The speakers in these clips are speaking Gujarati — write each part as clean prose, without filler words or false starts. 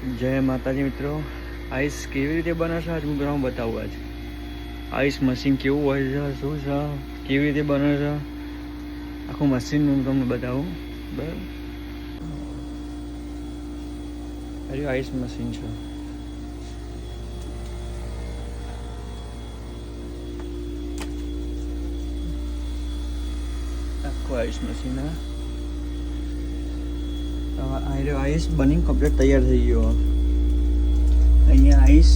જય માતાજી મિત્રો, આઈસ કેવી રીતે બને છે આજ હું તમને બતાવું. આજ આઈસ મશીન કેવું હોય છે, શું છે, કેવી રીતે બને છે, આખું મશીન હું તમને બતાવું. બરાબર, અરે આઈસ મશીન છે. આખું આઈસ મશીન આઈસ બની કમ્પ્લીટ તૈયાર થઈ ગયો. અહીંયા આઈસ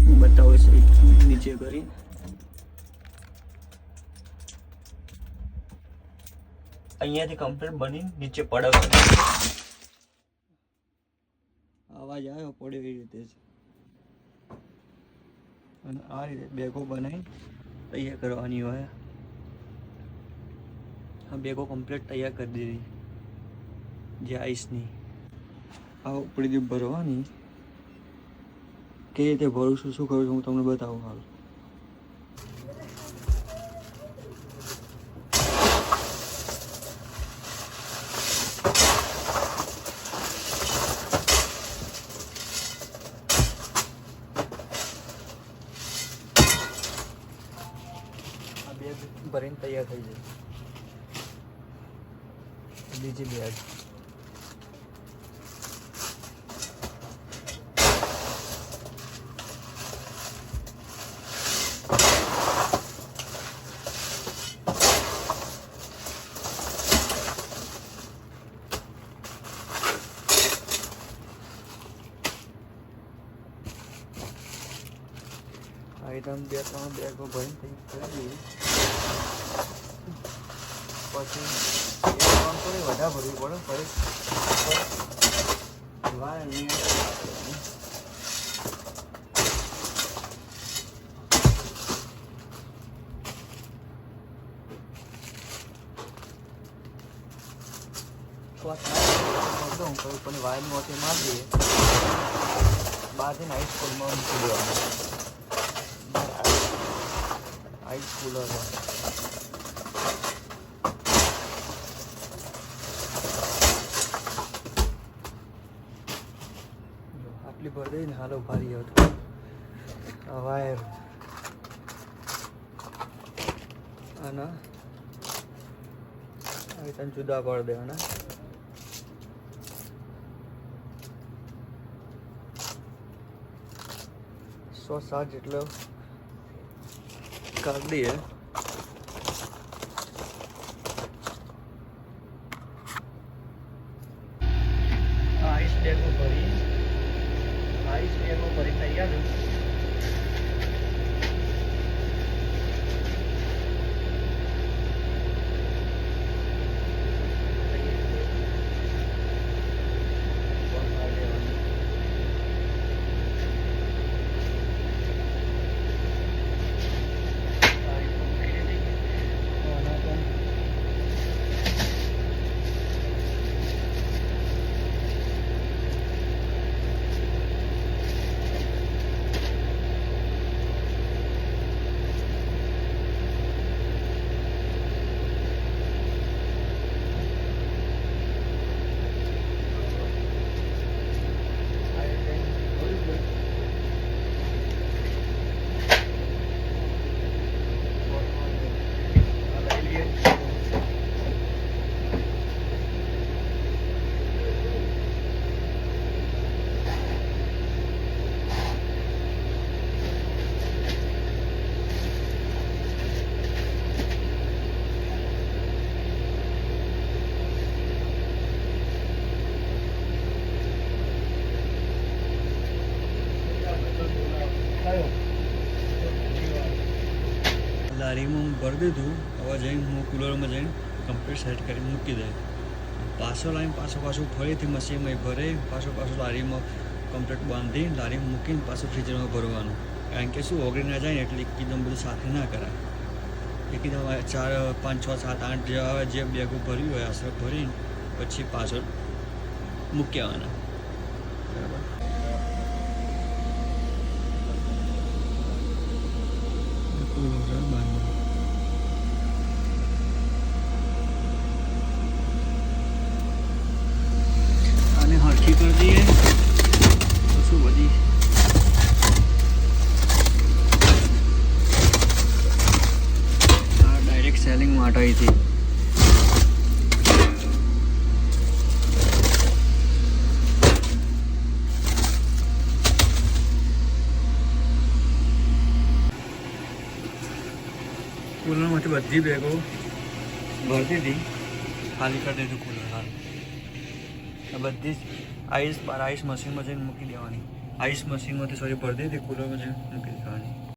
હું બતાવું છું નીચે કરી. અહીંયાથી કમ્પ્લીટ બની નીચે પડાવશે. અવાજ આવ્યો પડ્યો એ રીતે જ. અને આ રીતે બેગો બનાવી તૈયાર કરવાની હોય. આ બેગો કમ્પ્લીટ તૈયાર કરી દીધી જે આઈસની. આ ઉપડી ભરવાની કેવી રીતે ભરું છું, શું કરું છું, હું તમને બતાવું. હાલ આ બેગ ભરીને તૈયાર થઈ જાય. બીજી બેગ આઈટમ 2-3 બેગો ભરીને થઈ પછી થોડી વધારે ભરવી પડે. ફરી પણ વાયર મોટી મારી દઈએ. બહારથી આઈસ કુલરમાં મૂકી દેવાનું. આઈસ કુલર આટલી ભર દઈને હાલો ભારી હતું. આ વાયર આના આવી તને જુદા પાડી દેવાના. સો 7 જેટલો કાઢી દઈએ. આઈસ બેગો ભરી તૈયાર. લારીમાં હું ભરી દીધું. હવે જઈને હું કુલરમાં જઈને કમ્પ્લીટ સેટ કરી મૂકી દે. પાછો લાવીને પાછું ફરીથી મશીનમાં ભરે, પાછું લારીમાં કમ્પ્લીટ બાંધી લારીમાં મૂકીને પાછું ફ્રીઝરમાં ભરવાનું. કારણ કે શું ઓગળી ના જાય ને એટલે એકદમ બધું સાથે ના કરાય. એકદમ 4, 5, 6, 7, 8 જેવા જે બેગો ભર્યું હોય આશરે ભરીને પછી પાછળ મૂકી આવવાના. બરાબર. આને હરખી કરી દઈએ. માટે અહીંથી કુલરમાંથી બધી બેગો ભરતી હતી, ખાલી કરી દીધું કુલર. હાલ બધી જ આઈસ મશીનમાં જઈને મૂકી દેવાની. આઈસ મશીનમાંથી ભરતી હતી, કુલરમાં જઈને મૂકી દેવાની.